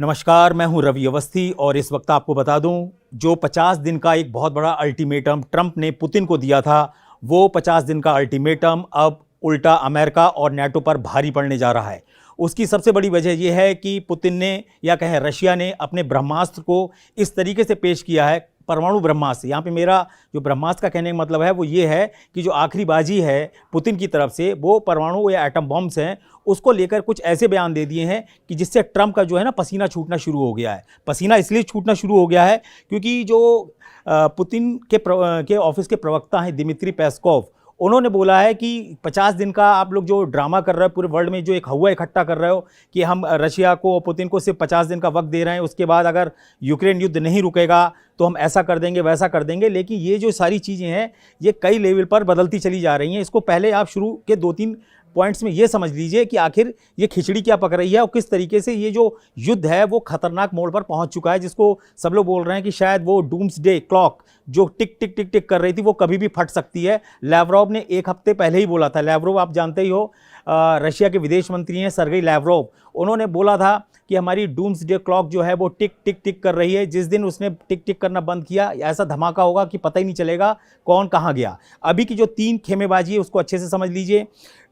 नमस्कार, मैं हूं रवि अवस्थी और इस वक्त आपको बता दूं, जो 50 दिन का एक बहुत बड़ा अल्टीमेटम ट्रंप ने पुतिन को दिया था, वो 50 दिन का अल्टीमेटम अब उल्टा अमेरिका और नाटो पर भारी पड़ने जा रहा है। उसकी सबसे बड़ी वजह यह है कि पुतिन ने या कहें रशिया ने अपने ब्रह्मास्त्र को इस तरीके से पेश किया है, परमाणु ब्रह्मास्त्र। यहाँ पे मेरा जो ब्रह्मास्त्र का कहने का मतलब है वो ये है कि जो आखिरी बाजी है पुतिन की तरफ से, वो परमाणु या एटम बॉम्ब्स हैं, उसको लेकर कुछ ऐसे बयान दे दिए हैं कि जिससे ट्रंप का जो है ना पसीना छूटना शुरू हो गया है। पसीना इसलिए छूटना शुरू हो गया है क्योंकि जो पुतिन के ऑफिस के प्रवक्ता हैं दिमित्री पेस्कोव, उन्होंने बोला है कि 50 दिन का आप लोग जो ड्रामा कर रहे हो, पूरे वर्ल्ड में जो एक हवा इकट्ठा कर रहे हो कि हम रशिया को, पुतिन को सिर्फ 50 दिन का वक्त दे रहे हैं, उसके बाद अगर यूक्रेन युद्ध नहीं रुकेगा तो हम ऐसा कर देंगे, वैसा कर देंगे। लेकिन ये जो सारी चीज़ें हैं ये कई लेवल पर बदलती चली जा रही हैं। इसको पहले आप शुरू के 2-3 पॉइंट्स में ये समझ लीजिए कि आखिर ये खिचड़ी क्या पक रही है और किस तरीके से ये जो युद्ध है वो खतरनाक मोड़ पर पहुंच चुका है, जिसको सब लोग बोल रहे हैं कि शायद वो डूम्सडे क्लॉक जो टिक टिक टिक टिक कर रही थी वो कभी भी फट सकती है। लैवरोव ने 1 हफ्ते पहले ही बोला था। लैवरोव आप जानते ही हो, रशिया के विदेश मंत्री हैं सर्गेई लैवरोव। उन्होंने बोला था कि हमारी डूम्सडे क्लॉक जो है वो टिक टिक टिक कर रही है। जिस दिन उसने टिक टिक करना बंद किया, ऐसा धमाका होगा कि पता ही नहीं चलेगा कौन कहाँ गया। अभी की जो 3 खेमेबाजी है उसको अच्छे से समझ लीजिए।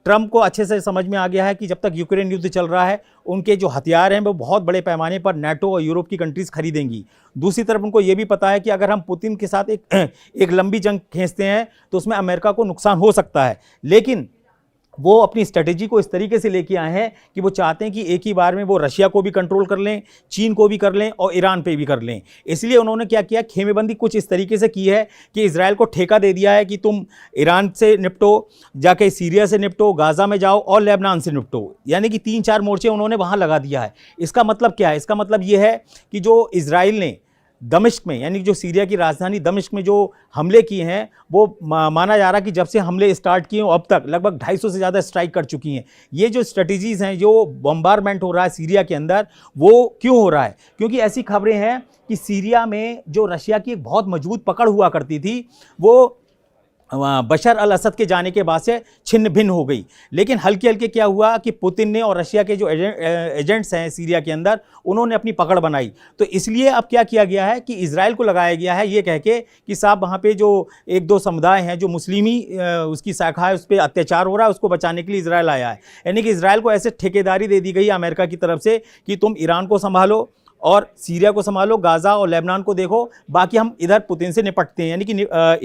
ट्रंप को अच्छे से समझ में आ गया है कि जब तक यूक्रेन युद्ध चल रहा है उनके जो हथियार हैं वो बहुत बड़े पैमाने पर नाटो और यूरोप की कंट्रीज़ खरीदेंगी। दूसरी तरफ उनको ये भी पता है कि अगर हम पुतिन के साथ एक लंबी जंग खींचते हैं तो उसमें अमेरिका को नुकसान हो सकता है। लेकिन वो अपनी स्ट्रेटेजी को इस तरीके से लेके आए हैं कि वो चाहते हैं कि एक ही बार में वो रशिया को भी कंट्रोल कर लें, चीन को भी कर लें और ईरान पे भी कर लें। इसलिए उन्होंने क्या किया, खेमेबंदी कुछ इस तरीके से की है कि इजराइल को ठेका दे दिया है कि तुम ईरान से निपटो, जाके सीरिया से निपटो, गाज़ा में जाओ और लेबनान से निपटो। यानी कि 3-4 मोर्चे उन्होंने वहाँ लगा दिया है। इसका मतलब क्या है? इसका मतलब ये है कि जो इजराइल ने दमिश्क में, यानी जो सीरिया की राजधानी दमिश्क में जो हमले किए हैं, वो माना जा रहा है कि जब से हमले स्टार्ट किए अब तक लगभग 250 से ज़्यादा स्ट्राइक कर चुकी हैं। ये जो स्ट्रेटजीज़ हैं, जो बम्बारमेंट हो रहा है सीरिया के अंदर, वो क्यों हो रहा है? क्योंकि ऐसी खबरें हैं कि सीरिया में जो रशिया की एक बहुत मजबूत पकड़ हुआ करती थी वो बशर अल असद के जाने के बाद से छिन्न भिन्न हो गई। लेकिन हल्के हल्के क्या हुआ कि पुतिन ने और रशिया के जो एजेंट्स हैं सीरिया के अंदर, उन्होंने अपनी पकड़ बनाई। तो इसलिए अब क्या किया गया है कि इजराइल को लगाया गया है ये कह के कि साहब वहाँ पे जो 1-2 समुदाय हैं, जो मुस्लिमी उसकी शाखा है, उस पर अत्याचार हो रहा है, उसको बचाने के लिए इजराइल आया है। यानी कि इजराइल को ऐसे ठेकेदारी दे दी गई अमेरिका की तरफ से कि तुम ईरान को संभालो और सीरिया को संभालो, गाज़ा और लेबनान को देखो, बाकी हम इधर पुतिन से निपटते हैं। यानी कि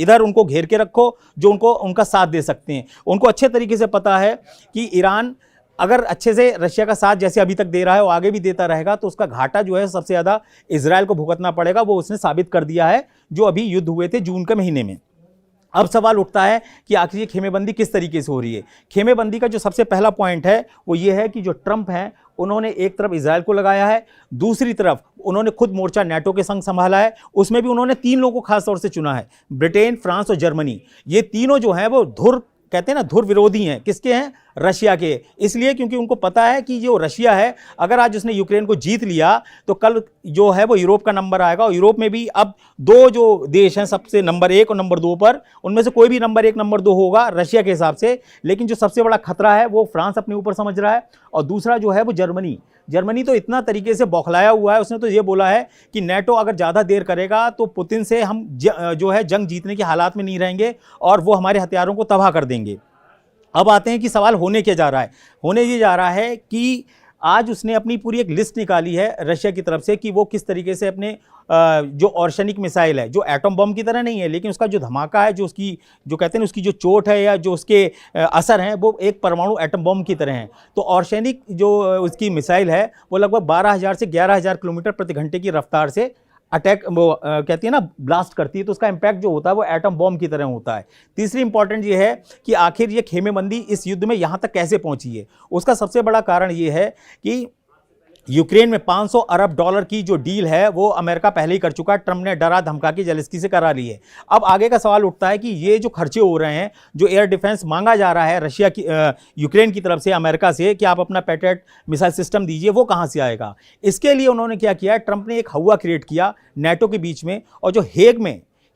इधर उनको घेर के रखो जो उनका साथ दे सकते हैं। उनको अच्छे तरीके से पता है कि ईरान अगर अच्छे से रशिया का साथ जैसे अभी तक दे रहा है और आगे भी देता रहेगा तो उसका घाटा जो है सबसे ज़्यादा इजराइल को भुगतना पड़ेगा। वो उसने साबित कर दिया है जो अभी युद्ध हुए थे जून के महीने में। अब सवाल उठता है कि आखिर ये खेमेबंदी किस तरीके से हो रही है। खेमेबंदी का जो सबसे पहला पॉइंट है वो ये है कि जो ट्रंप हैं उन्होंने एक तरफ इजराइल को लगाया है, दूसरी तरफ उन्होंने खुद मोर्चा नाटो के संग संभाला है। उसमें भी उन्होंने 3 लोगों को खास तौर से चुना है, ब्रिटेन, फ्रांस और जर्मनी। ये तीनों जो हैं वो कहते हैं ना धुर विरोधी हैं। किसके हैं? रशिया के। इसलिए क्योंकि उनको पता है कि जो रशिया है, अगर आज उसने यूक्रेन को जीत लिया तो कल जो है वो यूरोप का नंबर आएगा। और यूरोप में भी अब 2 जो देश हैं सबसे नंबर 1 और नंबर 2 पर, उनमें से कोई भी नंबर 1 नंबर 2 होगा रशिया के हिसाब से। लेकिन जो सबसे बड़ा खतरा है वो फ्रांस अपने ऊपर समझ रहा है, और दूसरा जो है वो जर्मनी तो इतना तरीके से बौखलाया हुआ है। उसने तो ये बोला है कि नाटो अगर ज़्यादा देर करेगा तो पुतिन से हम जो है जंग जीतने के हालात में नहीं रहेंगे और वो हमारे हथियारों को तबाह कर देंगे। अब आते हैं कि सवाल होने क्या जा रहा है। होने ये जा रहा है कि आज उसने अपनी पूरी एक लिस्ट निकाली है रशिया की तरफ से कि वो किस तरीके से अपने जो ऑर्शनिक मिसाइल है, जो एटम बम की तरह नहीं है लेकिन उसका जो धमाका है, जो उसकी जो कहते हैं उसकी जो चोट है या जो उसके असर हैं, वो एक परमाणु एटम बम की तरह हैं। तो ऑर्शनिक जो उसकी मिसाइल है वो लगभग 12,000 से 11,000 किलोमीटर प्रति घंटे की रफ्तार से अटैक वो कहती है ना ब्लास्ट करती है। तो उसका इम्पैक्ट जो होता है वो एटम बॉम्ब की तरह होता है। तीसरी इंपॉर्टेंट ये है कि आखिर ये खेमेबंदी इस युद्ध में यहाँ तक कैसे पहुँची है। उसका सबसे बड़ा कारण ये है कि यूक्रेन में $500 अरब की जो डील है वो अमेरिका पहले ही कर चुका है। ट्रंप ने डरा धमका के जेलेंस्की से करा ली है। अब आगे का सवाल उठता है कि ये जो खर्चे हो रहे हैं, जो एयर डिफेंस मांगा जा रहा है रशिया की यूक्रेन की तरफ से अमेरिका से कि आप अपना पैट्रियट मिसाइल सिस्टम दीजिए, वो कहाँ से आएगा। इसके लिए उन्होंने क्या किया, ट्रंप ने एक हवा क्रिएट किया नाटो के बीच में। और जो हेग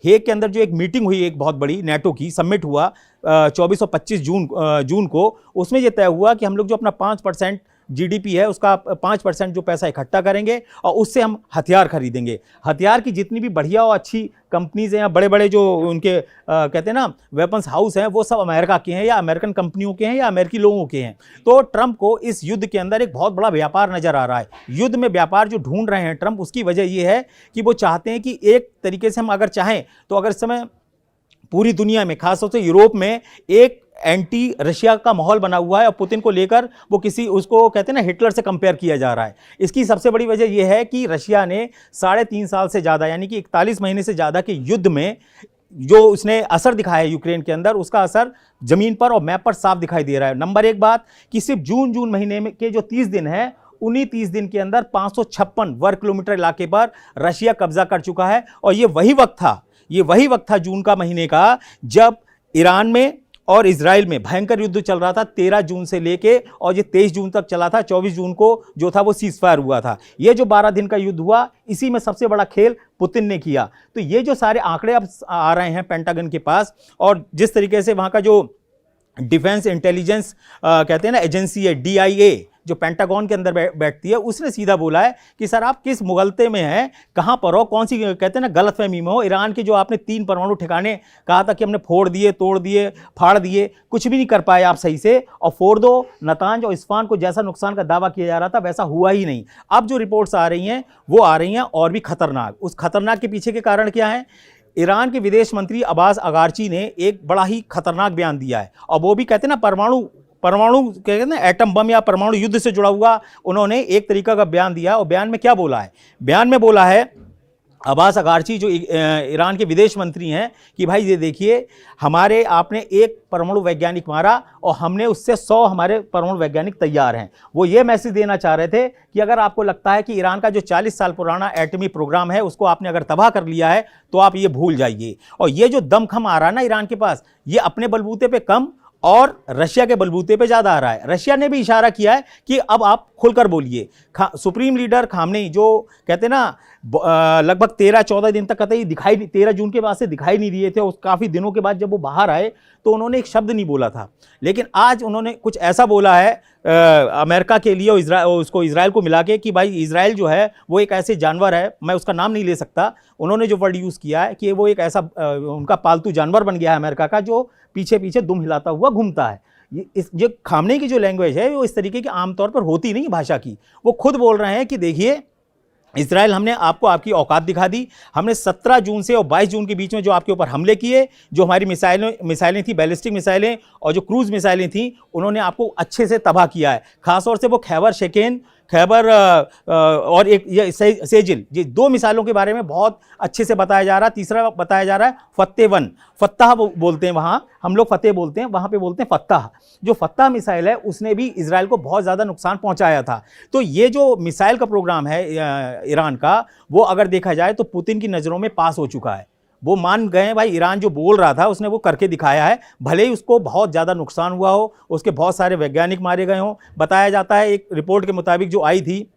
के अंदर जो एक मीटिंग हुई, एक बहुत बड़ी नाटो की समिट हुआ 24 और 25 जून को, उसमें यह तय हुआ कि हम लोग जो अपना 5% जीडीपी है उसका 5% जो पैसा इकट्ठा करेंगे और उससे हम हथियार खरीदेंगे। हथियार की जितनी भी बढ़िया और अच्छी कंपनीज हैं या बड़े बड़े जो उनके कहते हैं ना वेपन्स हाउस हैं, वो सब अमेरिका के हैं या अमेरिकन कंपनियों के हैं या अमेरिकी लोगों के हैं। तो ट्रंप को इस युद्ध के अंदर एक बहुत बड़ा व्यापार नजर आ रहा है। युद्ध में व्यापार जो ढूंढ रहे हैं ट्रंप, उसकी वजह यह है कि वो चाहते हैं कि एक तरीके से हम अगर चाहें तो अगर इस समय पूरी दुनिया में खासतौर से यूरोप में एक एंटी रशिया का माहौल बना हुआ है और पुतिन को लेकर वो उसको कहते हैं ना हिटलर से कंपेयर किया जा रहा है। इसकी सबसे बड़ी वजह यह है कि रशिया ने 3.5 साल से ज़्यादा यानी कि 41 महीने से ज़्यादा के युद्ध में जो उसने असर दिखाया है यूक्रेन के अंदर, उसका असर जमीन पर और मैप पर साफ दिखाई दे रहा है। नंबर एक बात कि सिर्फ जून महीने में के जो 30 दिन है, उन्हीं 30 दिन के अंदर 556 वर्ग किलोमीटर इलाके पर रशिया कब्जा कर चुका है। और ये वही वक्त था जून का महीने का जब ईरान में और इजराइल में भयंकर युद्ध चल रहा था 13 जून से लेके, और ये 23 जून तक चला था। 24 जून को जो था वो सीजफायर हुआ था। ये जो 12 दिन का युद्ध हुआ, इसी में सबसे बड़ा खेल पुतिन ने किया। तो ये जो सारे आंकड़े अब आ रहे हैं पेंटागन के पास, और जिस तरीके से वहां का जो डिफेंस इंटेलिजेंस कहते हैं ना एजेंसी है DIA, जो पेंटागन के अंदर बैठती है, उसने सीधा बोला है कि सर आप किस मुगलते में हैं, कहां पर हो, कौन सी कहते हैं ना गलतफहमी में हो। ईरान के जो आपने 3 परमाणु ठिकाने कहा था कि हमने फोड़ दिए, तोड़ दिए, फाड़ दिए, कुछ भी नहीं कर पाए आप सही से। और फोर्दो, नतांज और इस्फान को जैसा नुकसान का दावा किया जा रहा था वैसा हुआ ही नहीं। अब जो रिपोर्ट्स आ रही हैं वो आ रही हैं और भी खतरनाक। उस खतरनाक के पीछे के कारण क्या है? ईरान के विदेश मंत्री अब्बास अगारची ने एक बड़ा ही खतरनाक बयान दिया है, और वो भी कहते हैं ना परमाणु कहते हैं ना एटम बम या परमाणु युद्ध से जुड़ा हुआ उन्होंने एक तरीका का बयान दिया। और बयान में क्या बोला है? बयान में बोला है अब्बास अगारची जो ईरान के विदेश मंत्री हैं कि भाई ये देखिए, हमारे आपने एक परमाणु वैज्ञानिक मारा और हमने उससे 100 हमारे परमाणु वैज्ञानिक तैयार हैं। वो ये मैसेज देना चाह रहे थे कि अगर आपको लगता है कि ईरान का जो 40 साल पुराना एटमी प्रोग्राम है उसको आपने अगर तबाह कर लिया है तो आप ये भूल जाइए। और ये जो दमखम आ रहा है ना ईरान के पास, ये अपने बलबूते पे कम और रशिया के बलबूते पे ज्यादा आ रहा है। रशिया ने भी इशारा किया है कि अब आप खुलकर बोलिए। सुप्रीम लीडर खामनेई जो कहते हैं ना लगभग 13-14 दिन तक कतई 13 जून के बाद से दिखाई नहीं दिए थे, उस काफ़ी दिनों के बाद जब वो बाहर आए तो उन्होंने एक शब्द नहीं बोला था। लेकिन आज उन्होंने कुछ ऐसा बोला है अमेरिका के लिए और उसको इजराइल को मिला के कि भाई इजराइल जो है वो एक ऐसे जानवर है, मैं उसका नाम नहीं ले सकता, उन्होंने जो वर्ड यूज़ किया है कि वो एक ऐसा उनका पालतू जानवर बन गया है अमेरिका का, जो पीछे पीछे दुम हिलाता हुआ घूमता है। ये खामनेई की जो लैंग्वेज है वो इस तरीके की आमतौर पर होती नहीं भाषा की। वो खुद बोल रहे हैं कि देखिए इजराइल, हमने आपको आपकी औकात दिखा दी। हमने 17 जून से और 22 जून के बीच में जो आपके ऊपर हमले किए, जो हमारी मिसाइलें थी, बैलिस्टिक मिसाइलें और जो क्रूज मिसाइलें थी, उन्होंने आपको अच्छे से तबाह किया है। खासतौर से वो खैबर और एक ये सेजिल, ये 2 मिसाइलों के बारे में बहुत अच्छे से बताया जा रहा है। तीसरा बताया जा रहा है फत्ते-1, फत्ताह बोलते हैं वहाँ, हम लोग फतेह बोलते हैं, वहाँ पे बोलते हैं फत्ताह। जो फत्ताह मिसाइल है उसने भी इजराइल को बहुत ज़्यादा नुकसान पहुँचाया था। तो ये जो मिसाइल का प्रोग्राम है ईरान का, वो अगर देखा जाए तो पुतिन की नज़रों में पास हो चुका है। वो मान गए भाई, ईरान जो बोल रहा था उसने वो करके दिखाया है। भले ही उसको बहुत ज़्यादा नुकसान हुआ हो, उसके बहुत सारे वैज्ञानिक मारे गए हों। बताया जाता है एक रिपोर्ट के मुताबिक जो आई थी,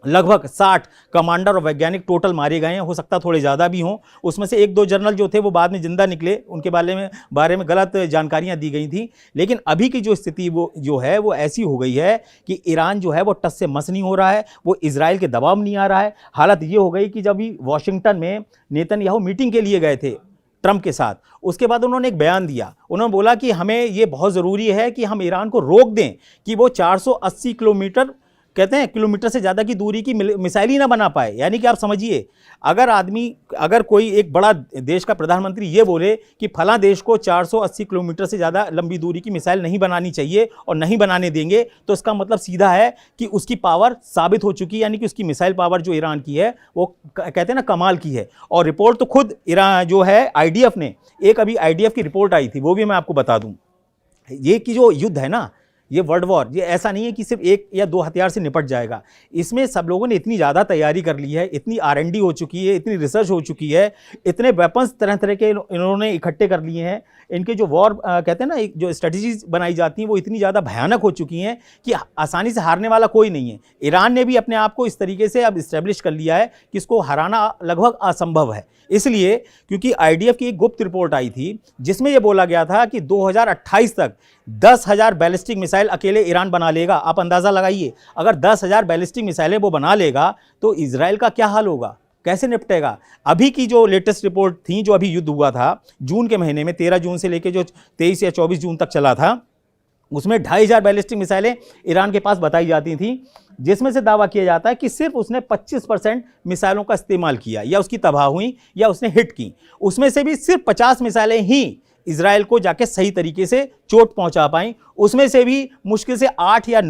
लगभग 60 कमांडर और वैज्ञानिक टोटल मारे गए हैं, हो सकता थोड़े ज़्यादा भी हों। उसमें से 1-2 जनरल जो थे वो बाद में जिंदा निकले, उनके बारे में गलत जानकारियां दी गई थी। लेकिन अभी की जो स्थिति वो जो है वो ऐसी हो गई है कि ईरान जो है वो टस से मस नहीं हो रहा है, वो इजराइल के दबाव में नहीं आ रहा है। हालत ये हो गई कि जब भी वॉशिंगटन में नेतन्याहू मीटिंग के लिए गए थे ट्रंप के साथ, उसके बाद उन्होंने एक बयान दिया। उन्होंने बोला कि हमें ये बहुत ज़रूरी है कि हम ईरान को रोक दें कि वो 480 किलोमीटर कहते हैं किलोमीटर से ज़्यादा की दूरी की मिसाइल ही ना बना पाए। यानी कि आप समझिए, अगर कोई एक बड़ा देश का प्रधानमंत्री ये बोले कि फला देश को 480 किलोमीटर से ज़्यादा लंबी दूरी की मिसाइल नहीं बनानी चाहिए और नहीं बनाने देंगे, तो इसका मतलब सीधा है कि उसकी पावर साबित हो चुकी है। यानी कि उसकी मिसाइल पावर जो ईरान की है वो कहते हैं ना कमाल की है। और रिपोर्ट तो खुद ईरान जो है IDF ने, एक अभी IDF की रिपोर्ट आई थी, वो भी मैं आपको बता दूँ। ये कि जो युद्ध है ना, ये वर्ल्ड वॉर, ये ऐसा नहीं है कि सिर्फ 1 या 2 हथियार से निपट जाएगा। इसमें सब लोगों ने इतनी ज़्यादा तैयारी कर ली है, इतनी R&D हो चुकी है, इतनी रिसर्च हो चुकी है, इतने वेपन्स तरह तरह के इन्होंने इकट्ठे कर लिए हैं। इनके जो वॉर कहते हैं ना जो स्ट्रेटजीज बनाई जाती हैं वो इतनी ज़्यादा भयानक हो चुकी हैं कि आसानी से हारने वाला कोई नहीं है। ईरान ने भी अपने आप को इस तरीके से अब इस्टेब्लिश कर लिया है कि इसको हराना लगभग असंभव है। इसलिए क्योंकि IDF की एक गुप्त रिपोर्ट आई थी जिसमें यह बोला गया था कि 2028 तक 10,000 बैलिस्टिक मिसाइल अकेले ईरान बना लेगा। आप अंदाज़ा लगाइए, अगर 10,000 बैलिस्टिक मिसाइलें वो बना लेगा तो इजराइल का क्या हाल होगा, कैसे निपटेगा। अभी की जो लेटेस्ट रिपोर्ट थी, जो अभी युद्ध हुआ था जून के महीने में, 13 जून से लेकर जो 23 या 24 जून तक चला था, उसमें 2,500 बैलिस्टिक मिसाइलें ईरान के पास बताई जाती थी, जिसमें से दावा किया जाता है कि सिर्फ उसने 25% मिसाइलों का इस्तेमाल किया, या उसकी तबाह हुई या उसने हिट की। उसमें से भी सिर्फ 50 मिसाइलें ही इजराइल को जाके सही तरीके से चोट पहुंचा पाई। उसमें से भी मुश्किल से 8 या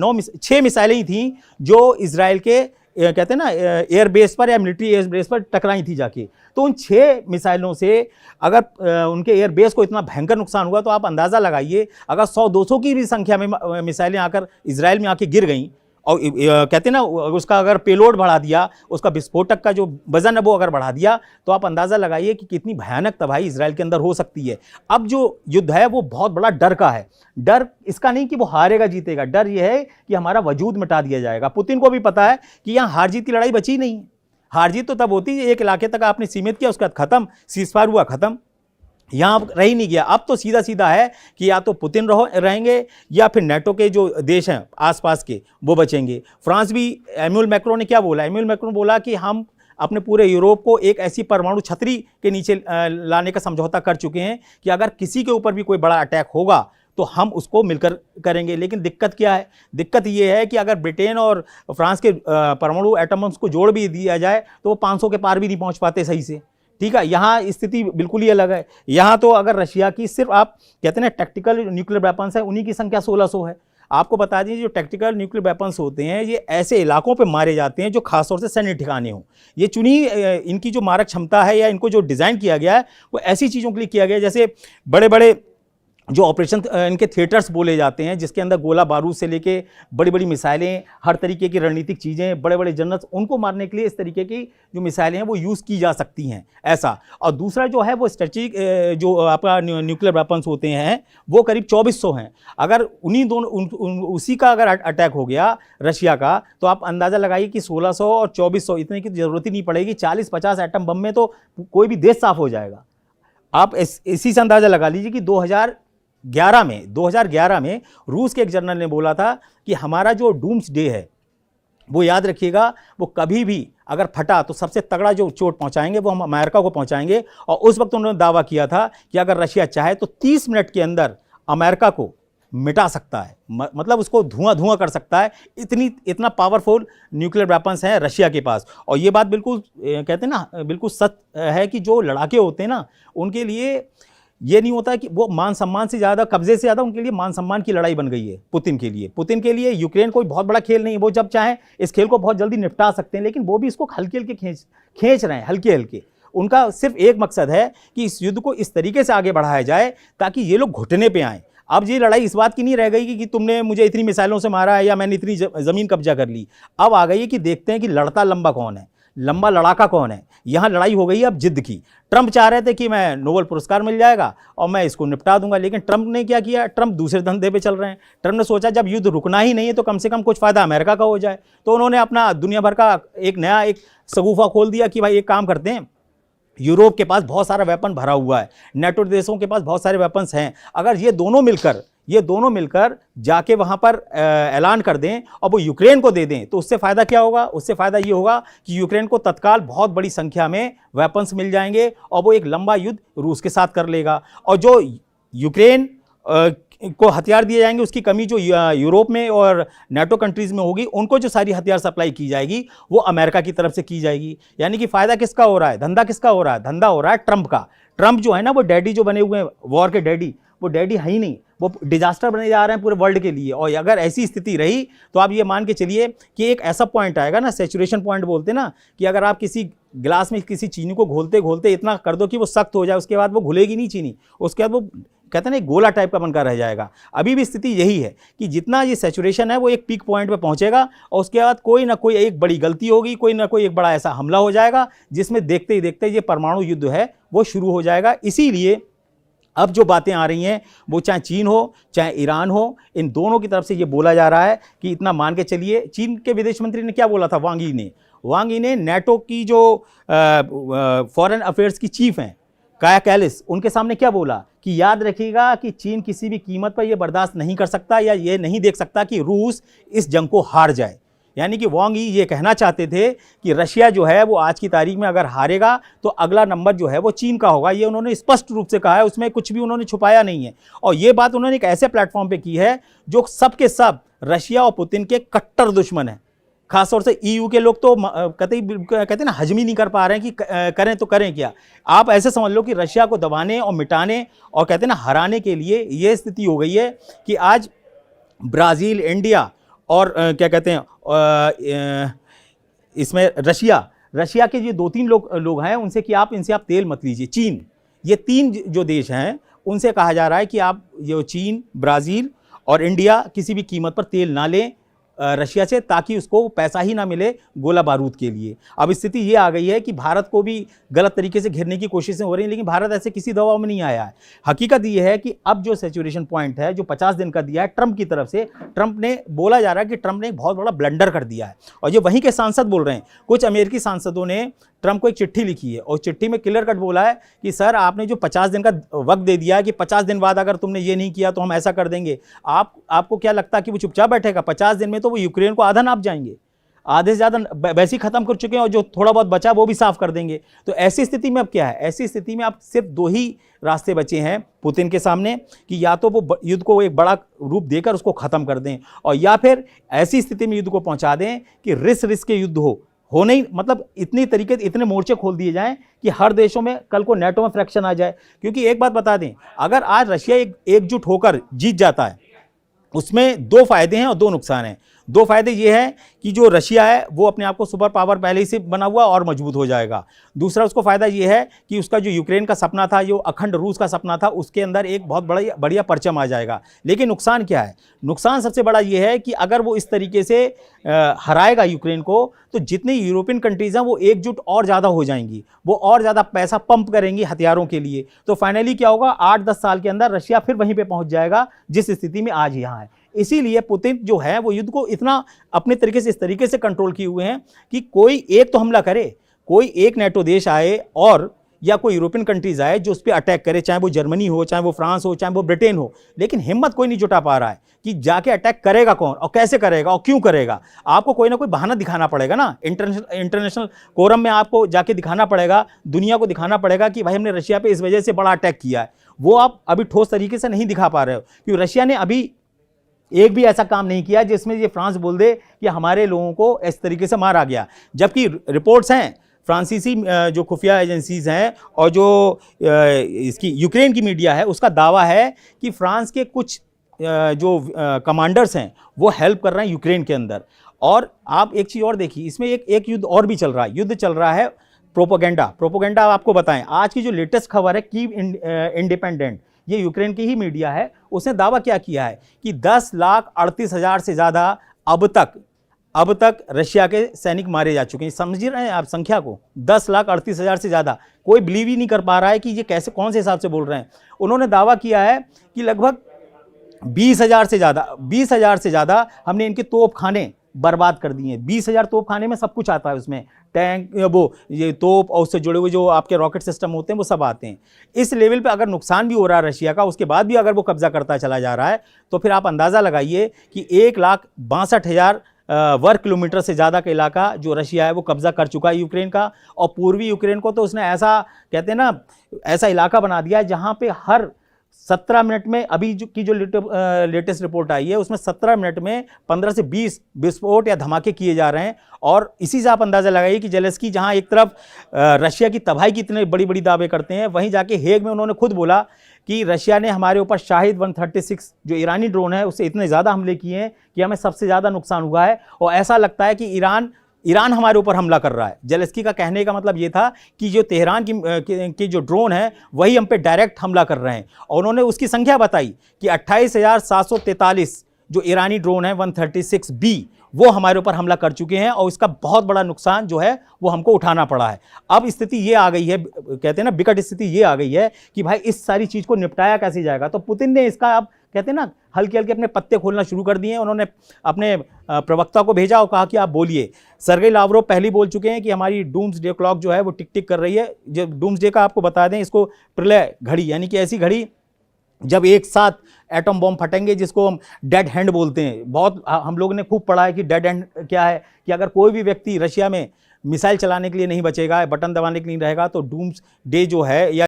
6 मिसाइलें ही थीं जो इजराइल के कहते हैं ना एयरबेस पर या मिलिट्री एयरबेस पर टकराई थी जाके। तो उन 6 मिसाइलों से अगर उनके एयरबेस को इतना भयंकर नुकसान हुआ, तो आप अंदाज़ा लगाइए अगर 100-200 की भी संख्या में मिसाइलें आकर इजराइल में आके गिर गईं, और कहते हैं ना उसका अगर पेलोड बढ़ा दिया, उसका विस्फोटक का जो वजन है वो अगर बढ़ा दिया, तो आप अंदाज़ा लगाइए कि कितनी भयानक तबाही इजराइल के अंदर हो सकती है। अब जो युद्ध है वो बहुत बड़ा डर का है। डर इसका नहीं कि वो हारेगा जीतेगा, डर ये है कि हमारा वजूद मिटा दिया जाएगा। पुतिन को भी पता है कि यहाँ हार जीत की लड़ाई बची नहीं है। हार जीत तो तब होती है एक इलाके तक आपने सीमित किया, उसके बाद खत्म, सीज़फायर हुआ, खत्म। यहाँ अब रह ही नहीं गया। अब तो सीधा सीधा है कि या तो पुतिन रहेंगे या फिर नेटो के जो देश हैं आसपास के वो बचेंगे। फ्रांस भी, एम्यूल मैक्रों ने क्या बोला, एम्यूल मैक्रों बोला कि हम अपने पूरे यूरोप को एक ऐसी परमाणु छतरी के नीचे लाने का समझौता कर चुके हैं कि अगर किसी के ऊपर भी कोई बड़ा अटैक होगा तो हम उसको मिलकर करेंगे। लेकिन दिक्कत क्या है, दिक्कत ये है कि अगर ब्रिटेन और फ्रांस के परमाणु एटम्स को जोड़ भी दिया जाए तो वो 500 के पार भी नहीं पहुँच पाते सही से। ठीक है, यहाँ स्थिति बिल्कुल ही अलग है। यहाँ तो अगर रशिया की सिर्फ आप कहते हैं ना टैक्टिकल न्यूक्लियर वेपन्स है, उन्हीं की संख्या 1600 है। आपको बता दीजिए जो टैक्टिकल न्यूक्लियर वेपन्स होते हैं ये ऐसे इलाकों पे मारे जाते हैं जो खासतौर से सैन्य ठिकाने हों। ये चुनी इनकी जो मारक क्षमता है या इनको जो डिज़ाइन किया गया है वो ऐसी चीज़ों के लिए किया गया है, जैसे बड़े बड़े जो ऑपरेशन इनके थिएटर्स बोले जाते हैं, जिसके अंदर गोला बारूद से लेके बड़ी बड़ी मिसाइलें, हर तरीके की रणनीतिक चीज़ें, बड़े बड़े जनरल्स, उनको मारने के लिए इस तरीके की जो मिसाइलें हैं वो यूज़ की जा सकती हैं ऐसा। और दूसरा जो है वो स्ट्रेटेजिक जो आपका न्यूक्लियर वेपन्स होते हैं वो करीब 2400 हैं। अगर उन्हीं दोनों उसी का अगर अटैक हो गया रशिया का, तो आप अंदाज़ा लगाइए कि 1600 और 2400 इतने की ज़रूरत ही नहीं पड़ेगी। 40-50 एटम बम में तो कोई भी देश साफ हो जाएगा। आप इसी से अंदाज़ा लगा लीजिए कि 2011 में रूस के एक जनरल ने बोला था कि हमारा जो डूम्स डे है वो याद रखिएगा, वो कभी भी अगर फटा तो सबसे तगड़ा जो चोट पहुंचाएंगे वो हम अमेरिका को पहुंचाएंगे। और उस वक्त उन्होंने दावा किया था कि अगर रशिया चाहे तो 30 मिनट के अंदर अमेरिका को मिटा सकता है, मतलब उसको धुआं कर सकता है। इतना पावरफुल न्यूक्लियर वेपन्स हैं रशिया के पास। और ये बात बिल्कुल कहते हैं ना बिल्कुल सच है कि जो लड़ाके होते हैं ना उनके लिए ये नहीं होता है कि वो मान सम्मान से ज़्यादा, कब्जे से ज़्यादा उनके लिए मान सम्मान की लड़ाई बन गई है पुतिन के लिए। पुतिन के लिए यूक्रेन कोई बहुत बड़ा खेल नहीं है, वो जब चाहें इस खेल को बहुत जल्दी निपटा सकते हैं, लेकिन वो भी इसको हल्के हल्के खींच रहे हैं, हल्के हल्के। उनका सिर्फ एक मकसद है कि इस युद्ध को इस तरीके से आगे बढ़ाया जाए ताकि ये लोग घुटने पे आएँ। अब ये लड़ाई इस बात की नहीं रह गई कि तुमने मुझे इतनी मिसाइलों से मारा है या मैंने इतनी ज़मीन कब्जा कर ली। अब आ गई है कि देखते हैं कि लड़ता लंबा कौन है, लंबा लड़ाका कौन है। यहाँ लड़ाई हो गई है अब जिद्द की। ट्रंप चाह रहे थे कि मैं नोबेल पुरस्कार मिल जाएगा और मैं इसको निपटा दूंगा, लेकिन ट्रंप ने क्या किया, ट्रंप दूसरे धंधे पे चल रहे हैं। ट्रंप ने सोचा जब युद्ध रुकना ही नहीं है तो कम से कम कुछ फ़ायदा अमेरिका का हो जाए। तो उन्होंने अपना दुनिया भर का एक नया शगुफा खोल दिया कि भाई एक काम करते हैं, यूरोप के पास बहुत सारा वेपन भरा हुआ है, नेटो देशों के पास बहुत सारे वेपन्स हैं, अगर ये दोनों मिलकर जाके वहाँ पर ऐलान कर दें और वो यूक्रेन को दे दें तो उससे फ़ायदा क्या होगा, उससे फ़ायदा ये होगा कि यूक्रेन को तत्काल बहुत बड़ी संख्या में वेपन्स मिल जाएंगे और वो एक लंबा युद्ध रूस के साथ कर लेगा। और जो यूक्रेन को हथियार दिए जाएंगे उसकी कमी जो यूरोप में और नेटो कंट्रीज़ में होगी, उनको जो सारी हथियार सप्लाई की जाएगी वो अमेरिका की तरफ से की जाएगी। यानी कि फ़ायदा किसका हो रहा है, धंधा किसका हो रहा है, धंधा हो रहा है ट्रंप का। ट्रंप जो है ना वो डैडी जो बने हुए हैं वॉर के डैडी, वो डैडी है ही नहीं, वो डिजास्टर बने जा रहे हैं पूरे वर्ल्ड के लिए। और अगर ऐसी स्थिति रही तो आप ये मान के चलिए कि एक ऐसा पॉइंट आएगा ना, सैचुरेशन पॉइंट बोलते हैं ना, कि अगर आप किसी गिलास में किसी चीनी को घोलते घोलते इतना कर दो कि वो सख्त हो जाए, उसके बाद वो घुलेगी नहीं चीनी, उसके बाद वो कहते हैं ना गोला टाइप का बनकर रह जाएगा। अभी भी स्थिति यही है कि जितना ये सैचुरेशन है वो एक पीक पॉइंट पे पहुंचेगा और उसके बाद कोई ना कोई एक बड़ी गलती होगी, कोई ना कोई एक बड़ा ऐसा हमला हो जाएगा जिसमें देखते ही देखते ये परमाणु युद्ध है वो शुरू हो जाएगा। इसीलिए अब जो बातें आ रही हैं वो चाहे चीन हो चाहे ईरान हो, इन दोनों की तरफ से ये बोला जा रहा है कि इतना मान के चलिए। चीन के विदेश मंत्री ने क्या बोला था, वांग यी ने नेटो की जो फॉरेन अफेयर्स की चीफ हैं, काया कैलिस उनके सामने क्या बोला कि याद रखिएगा कि चीन किसी भी कीमत पर यह बर्दाश्त नहीं कर सकता या ये नहीं देख सकता कि रूस इस जंग को हार जाए। यानी कि वांग यी ये कहना चाहते थे कि रशिया जो है वो आज की तारीख में अगर हारेगा तो अगला नंबर जो है वो चीन का होगा। ये उन्होंने स्पष्ट रूप से कहा है, उसमें कुछ भी उन्होंने छुपाया नहीं है। और ये बात उन्होंने एक ऐसे प्लेटफॉर्म पे की है जो सब के सब रशिया और पुतिन के कट्टर दुश्मन हैं। खासतौर से ईयू के लोग तो कहते हैं ना, हजम ही नहीं कर पा रहे हैं कि करें तो करें क्या। आप ऐसे समझ लो कि रशिया को दबाने और मिटाने और कहते हैं ना हराने के लिए ये स्थिति हो गई है कि आज ब्राज़ील, इंडिया और क्या कहते हैं इसमें रशिया के जो 2-3 लोग हैं उनसे कि इनसे आप तेल मत लीजिए। चीन, ये 3 जो देश हैं उनसे कहा जा रहा है कि आप जो चीन, ब्राज़ील और इंडिया किसी भी कीमत पर तेल ना लें रशिया से, ताकि उसको पैसा ही ना मिले गोला बारूद के लिए। अब स्थिति ये आ गई है कि भारत को भी गलत तरीके से घेरने की कोशिशें हो रही हैं, लेकिन भारत ऐसे किसी दबाव में नहीं आया है। हकीकत ये है कि अब जो सैचुरेशन पॉइंट है जो 50 दिन का दिया है ट्रंप की तरफ से, ट्रंप ने बोला जा रहा है कि ट्रंप ने एक बहुत बड़ा ब्लंडर कर दिया है। और ये वहीं के सांसद बोल रहे हैं, कुछ अमेरिकी सांसदों ने ट्रंप को एक चिट्ठी लिखी है और चिट्ठी में क्लियर कट बोला है कि सर आपने जो 50 दिन का वक्त दे दिया है कि 50 दिन बाद अगर तुमने ये नहीं किया तो हम ऐसा कर देंगे, आपको क्या लगता है कि वो चुपचाप बैठेगा? 50 दिन में तो वो यूक्रेन को आधा नाप जाएंगे, आधे से ज़्यादा वैसे ही खत्म कर चुके हैं और जो थोड़ा बहुत बचा वो भी साफ कर देंगे। तो ऐसी स्थिति में अब क्या है? ऐसी स्थिति में अब सिर्फ 2 ही रास्ते बचे हैं पुतिन के सामने कि या तो वो युद्ध को एक बड़ा रूप देकर उसको ख़त्म कर दें, और या फिर ऐसी स्थिति में युद्ध को पहुंचा दें कि रिस्क के युद्ध हो नहीं, मतलब इतने मोर्चे खोल दिए जाएं कि हर देशों में कल को नेटो में फ्रैक्शन आ जाए। क्योंकि एक बात बता दें, अगर आज रशिया एकजुट होकर जीत जाता है उसमें 2 फायदे हैं और 2 नुकसान हैं। 2 फायदे ये हैं कि जो रशिया है वो अपने आप को सुपर पावर पहले ही से बना हुआ और मजबूत हो जाएगा। दूसरा उसको फ़ायदा ये है कि उसका जो यूक्रेन का सपना था, जो अखंड रूस का सपना था, उसके अंदर एक बहुत बढ़िया परचम आ जाएगा। लेकिन नुकसान क्या है? नुकसान सबसे बड़ा ये है कि अगर वो इस तरीके से हराएगा यूक्रेन को, तो जितनी यूरोपियन कंट्रीज़ हैं वो एकजुट और ज़्यादा हो जाएंगी, वो और ज़्यादा पैसा पंप करेंगी हथियारों के लिए। तो फाइनली क्या होगा, 8-10 साल के अंदर रशिया फिर वहीं पर पहुँच जाएगा जिस स्थिति में आज यहाँ है। इसीलिए पुतिन जो है वो युद्ध को इतना अपने तरीके से इस तरीके से कंट्रोल किए हुए हैं कि कोई एक तो हमला करे, कोई एक नेटो देश आए और या कोई यूरोपियन कंट्रीज आए जो उस पर अटैक करे, चाहे वो जर्मनी हो, चाहे वो फ्रांस हो, चाहे वो ब्रिटेन हो, लेकिन हिम्मत कोई नहीं जुटा पा रहा है कि जाके अटैक करेगा कौन और कैसे करेगा और क्यों करेगा। आपको कोई ना कोई बहाना दिखाना पड़ेगा ना, इंटरनेशनल कोरम में आपको जाके दिखाना पड़ेगा, दुनिया को दिखाना पड़ेगा कि भाई हमने रशिया पे इस वजह से बड़ा अटैक किया है। वो आप अभी ठोस तरीके से नहीं दिखा पा रहे हो, क्योंकि रशिया ने अभी एक भी ऐसा काम नहीं किया जिसमें ये फ्रांस बोल दे कि हमारे लोगों को इस तरीके से मारा गया। जबकि रिपोर्ट्स हैं फ्रांसीसी जो खुफिया एजेंसीज हैं और जो इसकी यूक्रेन की मीडिया है, उसका दावा है कि फ्रांस के कुछ जो कमांडर्स हैं वो हेल्प कर रहे हैं यूक्रेन के अंदर। और आप एक चीज़ और देखिए, इसमें एक युद्ध और भी चल रहा है, युद्ध चल रहा है प्रोपोगेंडा। आपको बताएं, आज की जो लेटेस्ट खबर है कीव इंडिपेंडेंट, ये यूक्रेन की ही मीडिया है, उसने दावा क्या किया है कि 10,38,000 से ज़्यादा अब तक रशिया के सैनिक मारे जा चुके हैं। समझ रहे हैं आप संख्या को? 10,38,000 से ज़्यादा। कोई बिलीव ही नहीं कर पा रहा है कि ये कैसे, कौन से हिसाब से बोल रहे हैं। उन्होंने दावा किया है कि लगभग 20,000 से ज़्यादा हमने इनके तोपखाने बर्बाद कर दिए हैं। 20,000 तोपखाने में सब कुछ आता है, उसमें टैंक, वो ये तोप और उससे जुड़े हुए जो आपके रॉकेट सिस्टम होते हैं वो सब आते हैं। इस लेवल पे अगर नुकसान भी हो रहा है रशिया का, उसके बाद भी अगर वो कब्जा करता चला जा रहा है, तो फिर आप अंदाज़ा लगाइए कि 1,62,000 वर्ग किलोमीटर से ज़्यादा का इलाका जो रशिया है वो कब्जा कर चुका है यूक्रेन का। और पूर्वी यूक्रेन को तो उसने ऐसा, कहते हैं ना, ऐसा इलाका बना दिया है जहाँ पे हर 17 मिनट में, अभी जो लेटेस्ट रिपोर्ट आई है उसमें 17 मिनट में 15 से 20 विस्फोट या धमाके किए जा रहे हैं। और इसी से आप अंदाज़ा लगाइए कि जेलेंस्की जहां एक तरफ रशिया की तबाही की इतने बड़ी बड़ी दावे करते हैं, वहीं जाके हेग में उन्होंने खुद बोला कि रशिया ने हमारे ऊपर शाहिद 136 जो ईरानी ड्रोन है उससे इतने ज़्यादा हमले किए हैं कि हमें सबसे ज़्यादा नुकसान हुआ है और ऐसा लगता है कि ईरान हमारे ऊपर हमला कर रहा है। जेलेंस्की का कहने का मतलब ये था कि जो तेहरान की जो ड्रोन है वही हम पे डायरेक्ट हमला कर रहे हैं। और उन्होंने उसकी संख्या बताई कि 28,743 जो ईरानी ड्रोन है 136B वो हमारे ऊपर हमला कर चुके हैं और इसका बहुत बड़ा नुकसान जो है वो हमको उठाना पड़ा है। अब स्थिति ये आ गई है, कहते हैं ना, विकट स्थिति ये आ गई है कि भाई इस सारी चीज़ को निपटाया कैसे जाएगा। तो पुतिन ने इसका अब कहते हैं ना हल्के हल्के अपने पत्ते खोलना शुरू कर दिए हैं। उन्होंने अपने प्रवक्ता को भेजा और कहा कि आप बोलिए। सर्गेई लावरोव पहले बोल चुके हैं कि हमारी डूम्सडे क्लॉक जो है वो टिक टिक कर रही है। जो डूम्सडे का आपको बता दें, इसको प्रलय घड़ी, यानी कि ऐसी घड़ी जब एक साथ एटम बॉम्ब फटेंगे, जिसको हम डेड हैंड बोलते हैं। बहुत हम लोगों ने खूब पढ़ा है कि डेड हैंड क्या है, कि अगर कोई भी व्यक्ति रशिया में मिसाइल चलाने के लिए नहीं बचेगा, बटन दबाने के लिए नहीं रहेगा, तो डूम्सडे जो है या